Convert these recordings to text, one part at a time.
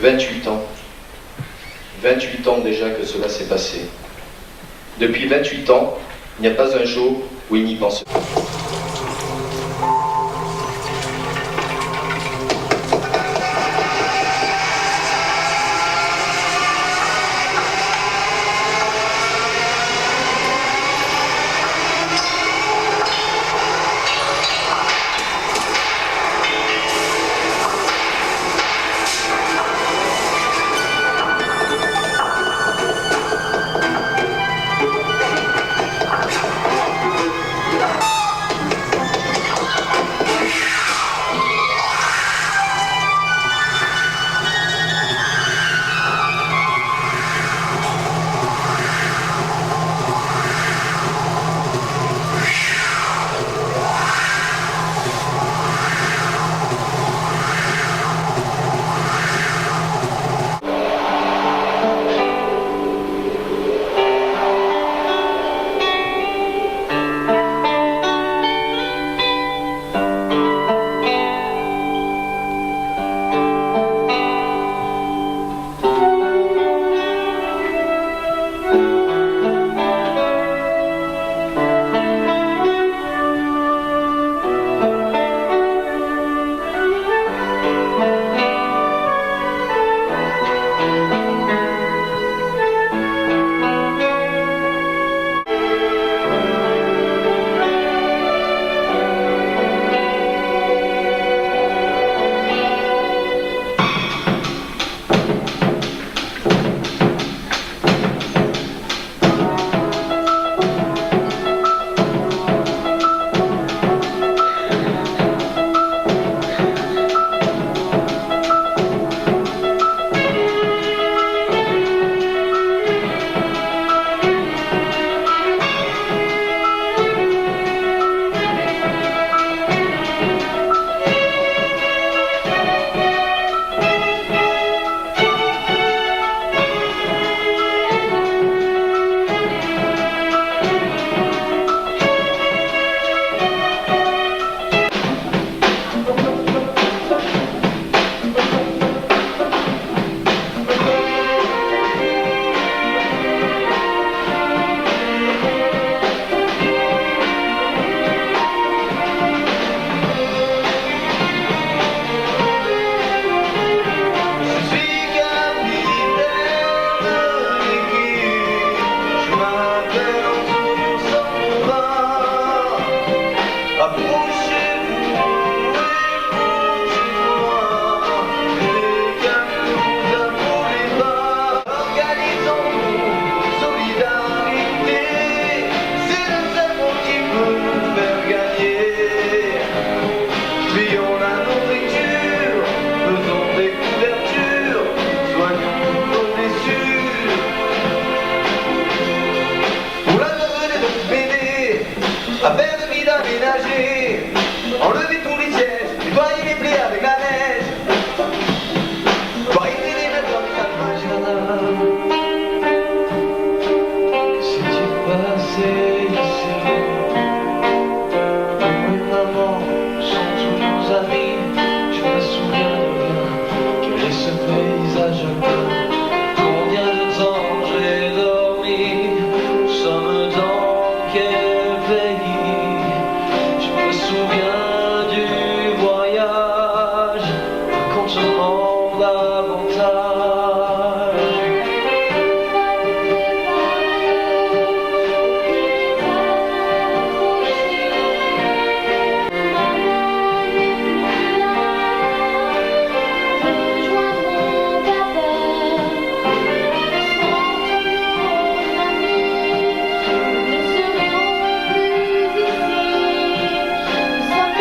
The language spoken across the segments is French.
28 ans. 28 ans déjà que cela s'est passé. Depuis 28 ans, il n'y a pas un jour où il n'y pense pas. Enlevez tous les sièges, nettoyez les plaies avec la neige. Voyez les mettre dans les calmages. Que s'est-il passé ici? Oui, maman, sont tous nos amis. Je me souviens de rien. Quel est ce paysage bleu? Combien de temps j'ai dormi? Nous sommes dans quel pays? Je me souviens du voyage, raconte-moi davantage. Nous serions plus ici. Nous sommes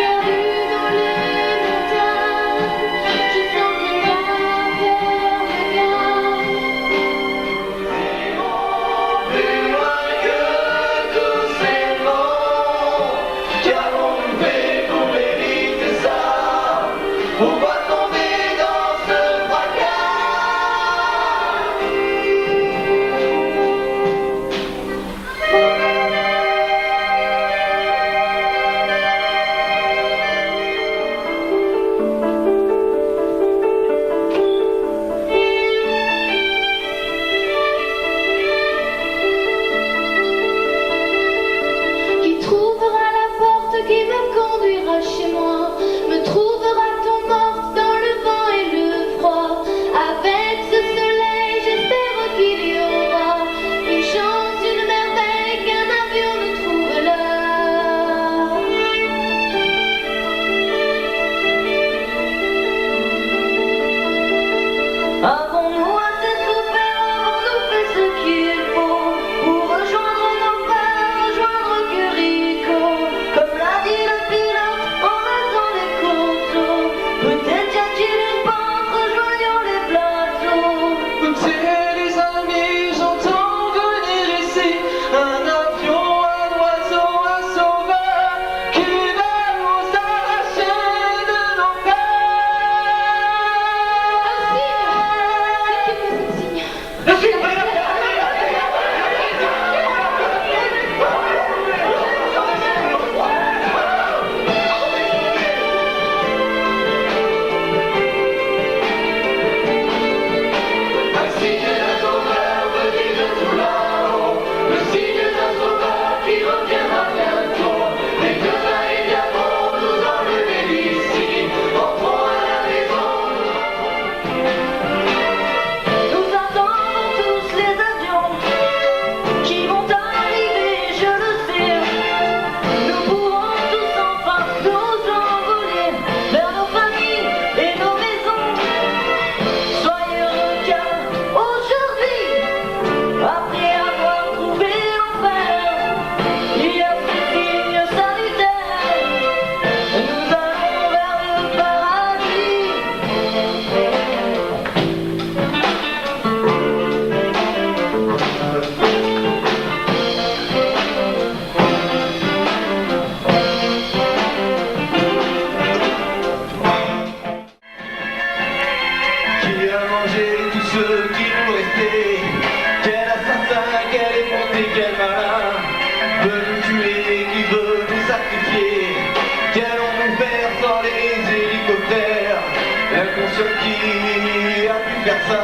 faire ça.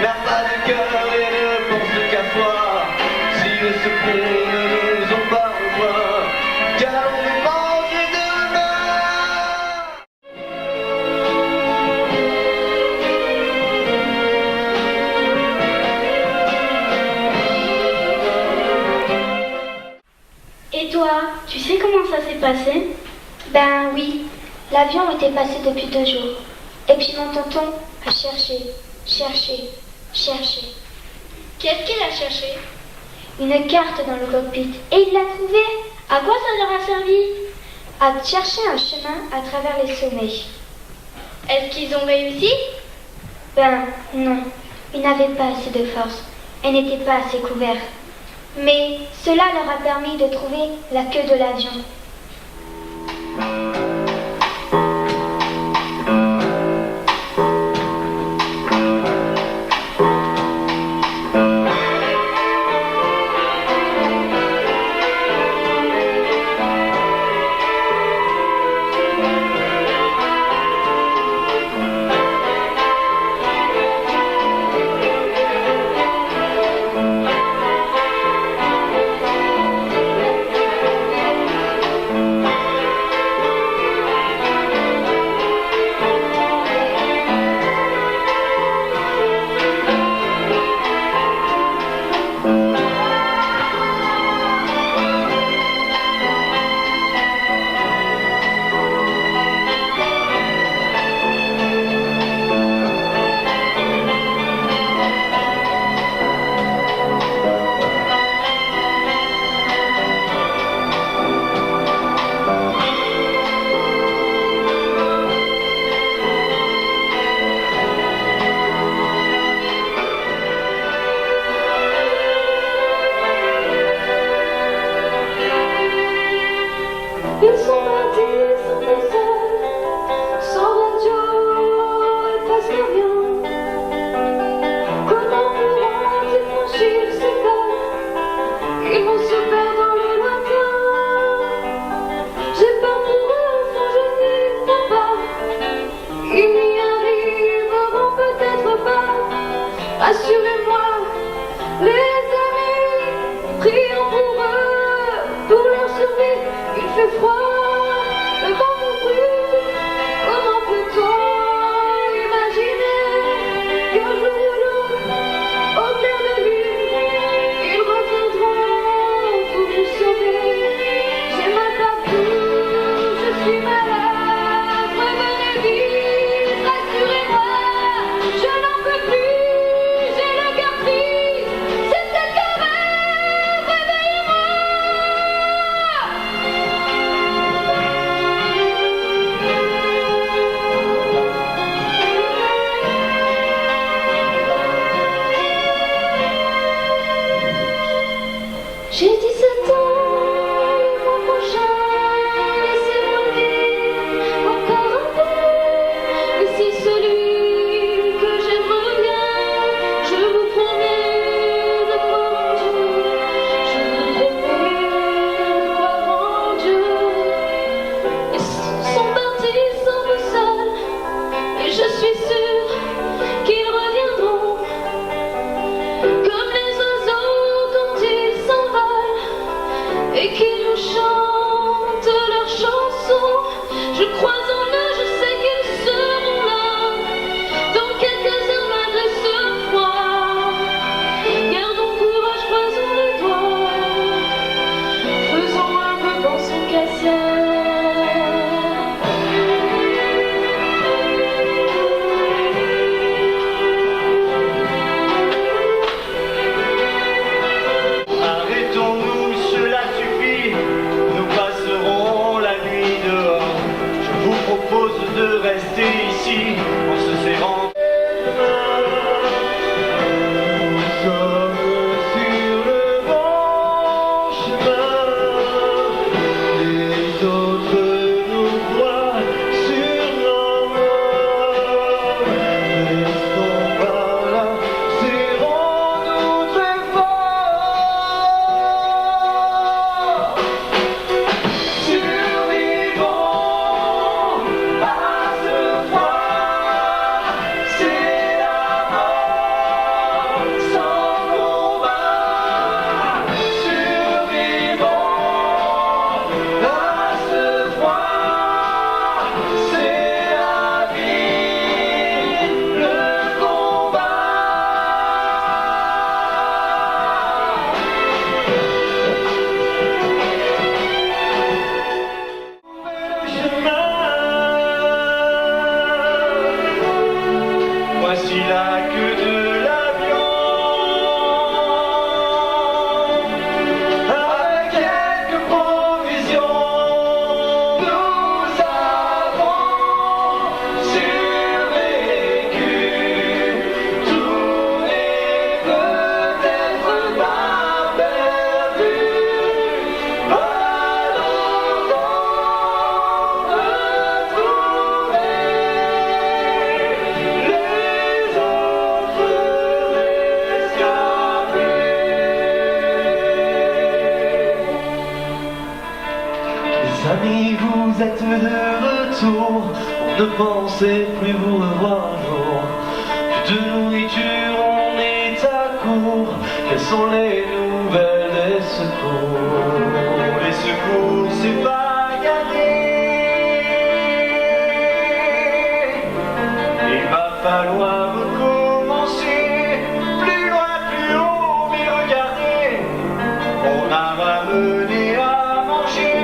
N'a pas de cœur et ne pense qu'à soi. Si les secours ne nous ont pas rejoints, qu'allons-nous manger demain? Et toi, tu sais comment ça s'est passé? Ben oui, l'avion était passé depuis 2 jours. Et puis mon tonton a cherché. Qu'est-ce qu'il a cherché? Une carte dans le cockpit. Et il l'a trouvée. À quoi ça leur a servi? À chercher un chemin à travers les sommets. Est-ce qu'ils ont réussi? Ben non, ils n'avaient pas assez de force et n'étaient pas assez couverts. Mais cela leur a permis de trouver la queue de l'avion. Ils sont partis sans personne, sans radio et presque rien. Comment pourront-ils franchir ces pas? Ils vont se perdre dans le lointain. J'ai peur pour eux, au fond je n'y crois pas. Ils n'y arriveront peut-être pas. Rassurez-moi, les amis, prions pour eux, pour leur survie. Il fait froid, le vent nous brûle. Comment peut-on imaginer qu'un jour ou l'autre, au clair de lune, ils reviendront pour nous sauver? J'ai mal partout, je suis malade. Revenez vite, rassurez-moi, je n'en peux plus, j'ai le cœur pris. C'est peut-être qu'un rêve, réveillez-moi. J'ai 17 ans, le mois prochain, laissez-moi vivre encore un peu. Et si celui que j'aime revient, je vous promets de croire en Dieu. Je vous promets de croire en Dieu. Ils sont partis sans boussole, et je suis sûre qu'ils reviendront. Comme les oiseaux quand ils s'envolent et qu'ils nous chantent leurs chansons, je crois en eux, je sais qu'ils seront là dans quelques heures malgré ce froid. Gardons courage, croisons les doigts, faisons un peu dans son cassette. Arrêtons-nous, cela suffit. Nous passerons la nuit dehors. Je vous Amis, vous êtes de retour, on ne pensait plus vous revoir un jour. Plus de nourriture, on est à court. Quelles sont les nouvelles des secours? Les secours, c'est pas gagné. Il va falloir recommencer. Plus loin, plus haut, mais regardez, on a ramené à manger.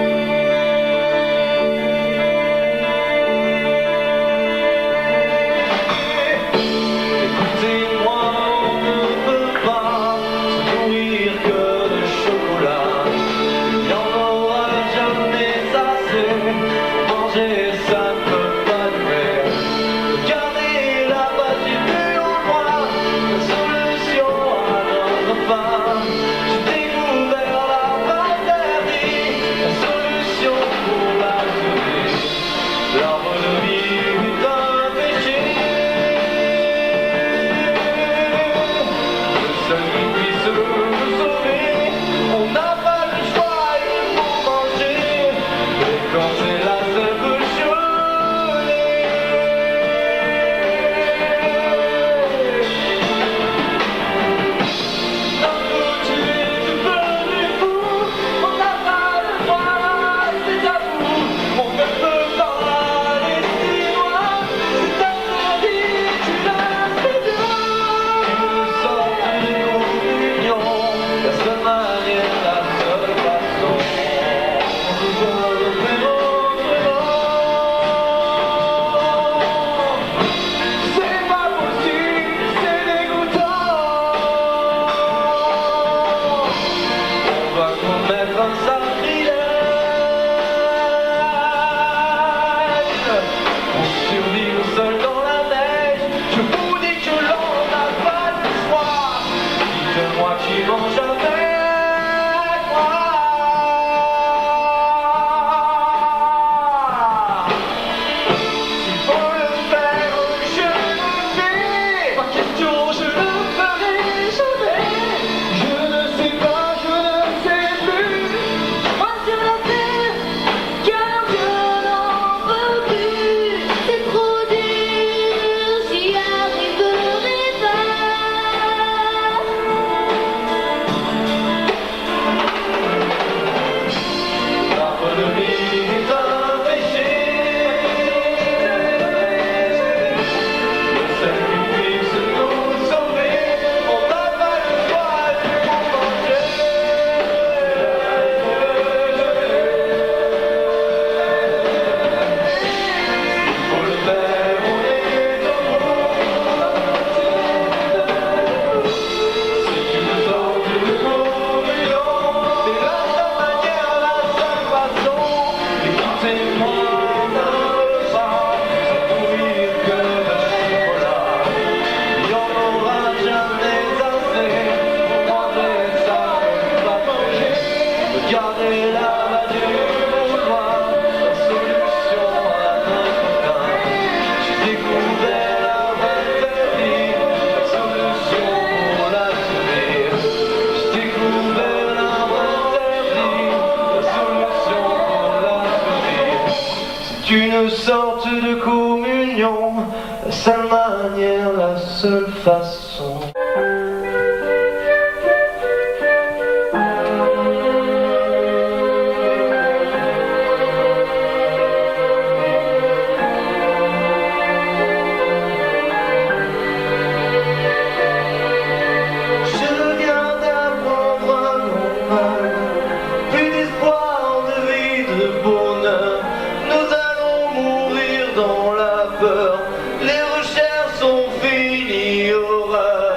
Une sorte de communion, la seule manière, la seule façon. Je viens d'apprendre un normal, plus d'espoir, de vie, de bonheur. Dans la peur, les recherches sont finies, horreur.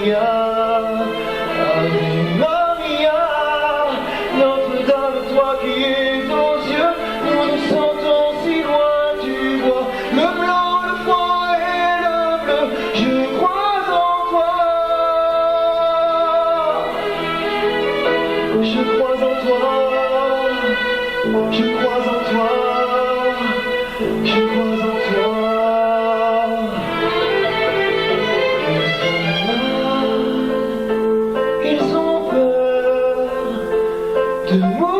Maria, Ave Maria, Notre-Dame, toi qui es aux yeux, nous nous sentons si loin, tu vois le blanc, le froid et le bleu, je crois en toi, je crois en toi, je crois en toi, je crois en toi. Ils ont peur de mourir.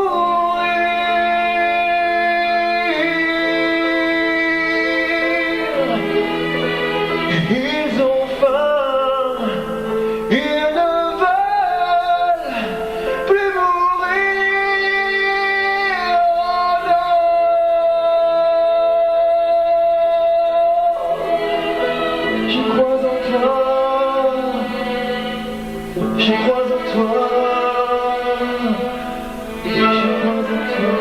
Ils ont faim, ils ne veulent plus mourir. Oh non. Je crois en toi. Je crois en toi, je crois en toi.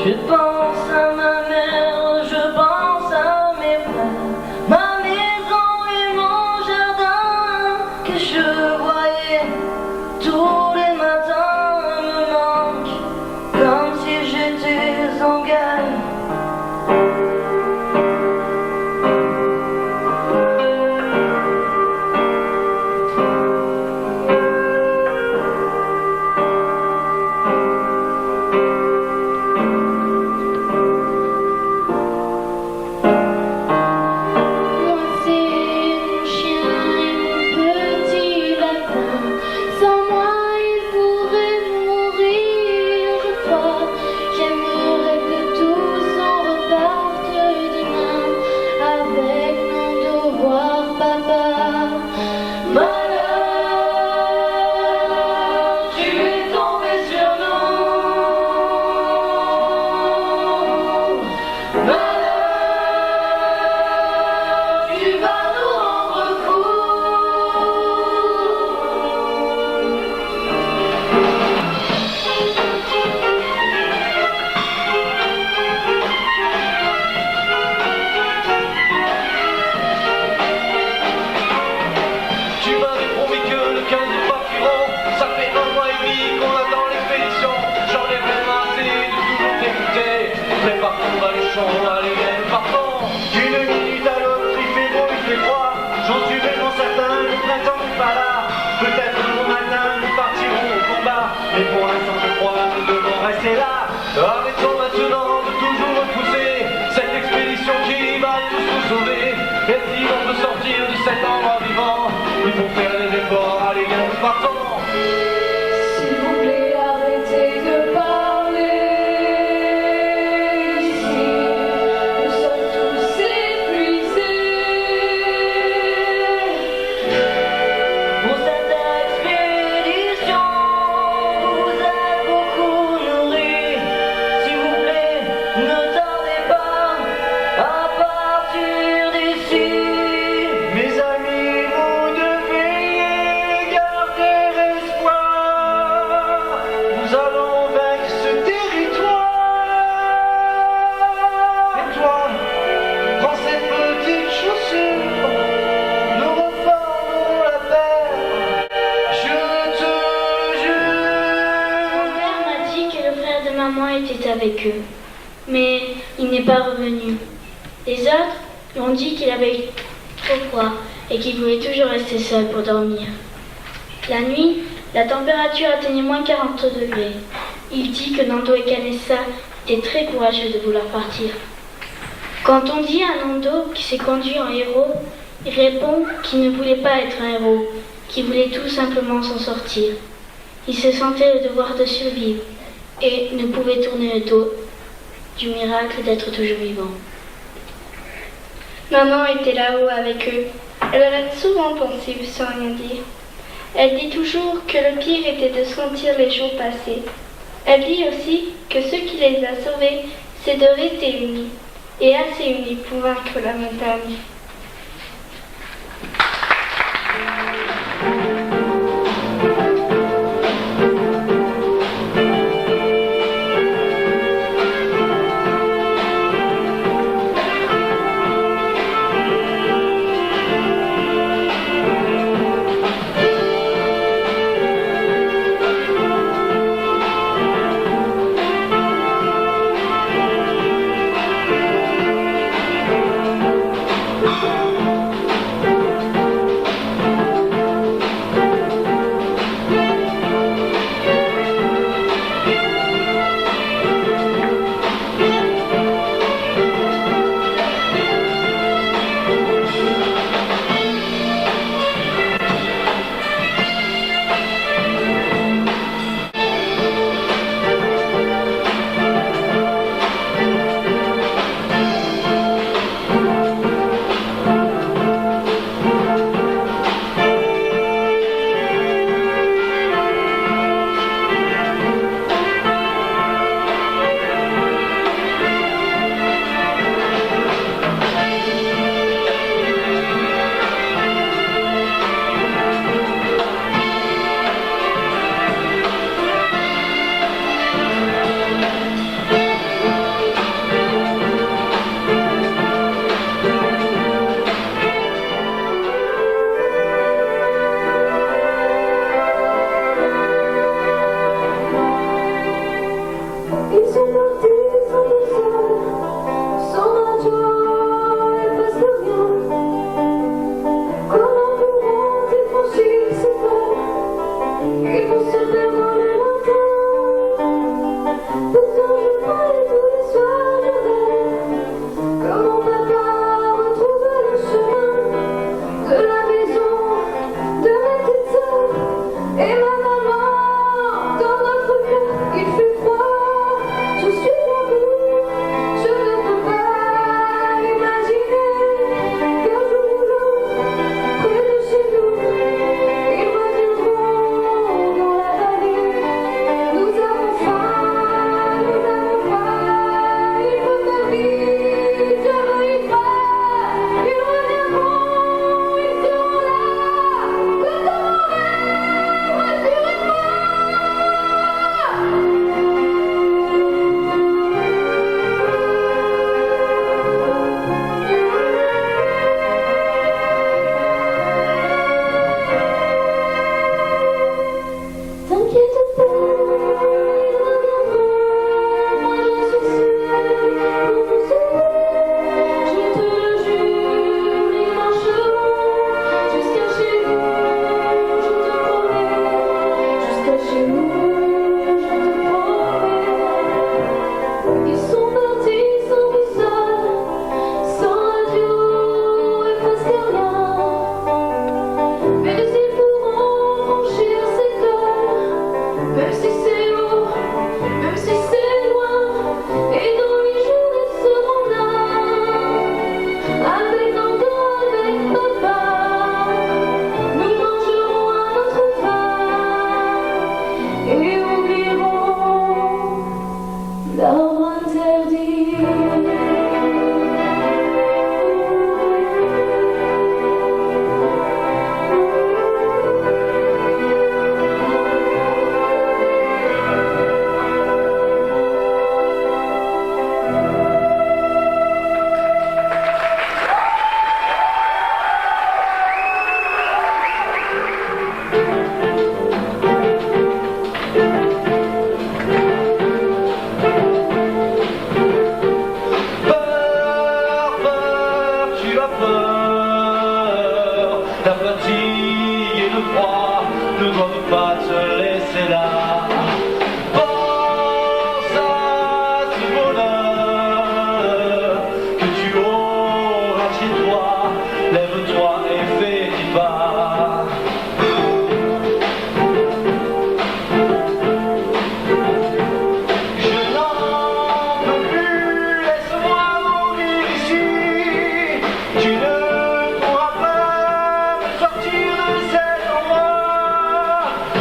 Je pense à ma mère, je pense à mes frères, ma maison et mon jardin que je voyais tous les matins me manquent comme si j'étais en guerre. Moi c'est mon chien et mon petit lapin. Sans moi ils pourraient mourir, je crois. J'aimerais que tous on reparte demain avec nos devoirs, papa. Malheur, tu es tombé sur nous. Malheur, tu vas nous rendre fous. Tu m'avais promis que le 15 nous partirons. Ça fait 1 mois et demi qu'on attend l'expédition. J'en ai vraiment assez de toujours t'écouter. Prépare ton baluchon, allez viens, partons. D'une minute à l'autre, il fait beau, il fait froid. J'en suis vraiment certain, le printemps n'est pas là. Peut-être au matin, nous partirons au combat. Mais pour l'instant, je crois, nous devons rester là. Arrêtons maintenant de toujours repousser cette expédition qui va tous nous sauver. Et si on veut sortir de cet endroit vivant, il faut faire des efforts, allez viens, nous partons. S'il vous plaît, arrêtez de parler ici. Nous sommes tous épuisés. Pour cette expédition, vous êtes beaucoup nourris. S'il vous plaît, ne tardez pas à partir d'ici. Mes amis, vous devez garder espoir. Nous allons vaincre ce territoire. Et toi, prends cette petite chaussure. Nous reformerons la terre. Je te Mon jure. père m'a dit que le frère de maman était avec eux, mais il n'est pas revenu. Les autres lui ont dit qu'il avait eu trop froid et qu'il voulait toujours rester seul pour dormir. La nuit, la température atteignait moins 40 degrés. Il dit que Nando et Canessa étaient très courageux de vouloir partir. Quand on dit à Nando qu'il s'est conduit en héros, il répond qu'il ne voulait pas être un héros, qu'il voulait tout simplement s'en sortir. Il se sentait le devoir de survivre et ne pouvait tourner le dos du miracle d'être toujours vivant. Maman était là-haut avec eux. Elle reste souvent pensive sans rien dire. Elle dit toujours que le pire était de sentir les jours passer. Elle dit aussi que ce qui les a sauvés, c'est de rester unis. et assez unis pour vaincre la montagne.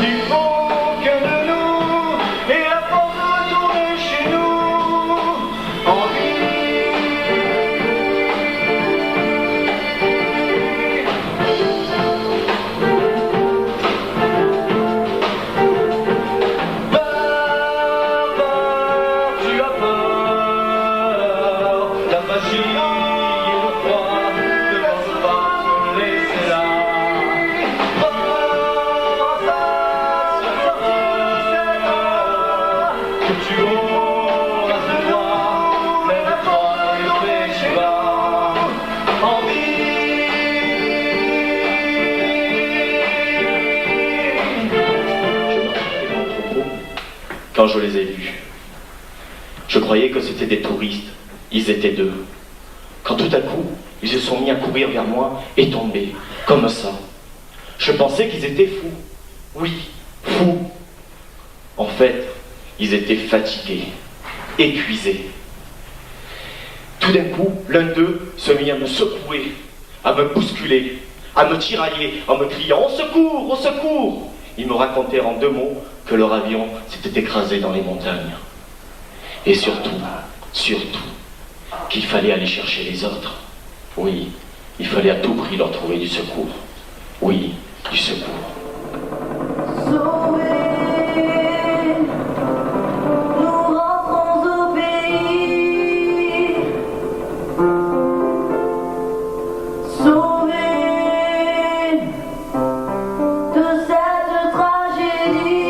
Il faut que de nous Quand je les ai vus, je croyais que c'était des touristes. Ils étaient deux. Quand tout à coup, ils se sont mis à courir vers moi et tomber, comme ça. Je pensais qu'ils étaient fous. Oui, fous. En fait, ils étaient fatigués, épuisés. Tout d'un coup, l'un d'eux se mit à me secouer, à me bousculer, à me tirailler, en me criant « Au secours, au secours !» Ils me racontèrent en 2 mots que leur avion s'était écrasé dans les montagnes. Et surtout, qu'il fallait aller chercher les autres. Oui, il fallait à tout prix leur trouver du secours. Oui, du secours. Nous rentrons au pays. Sauvés de cette tragédie.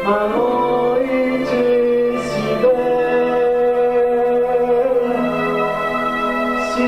Maman était si belle. Si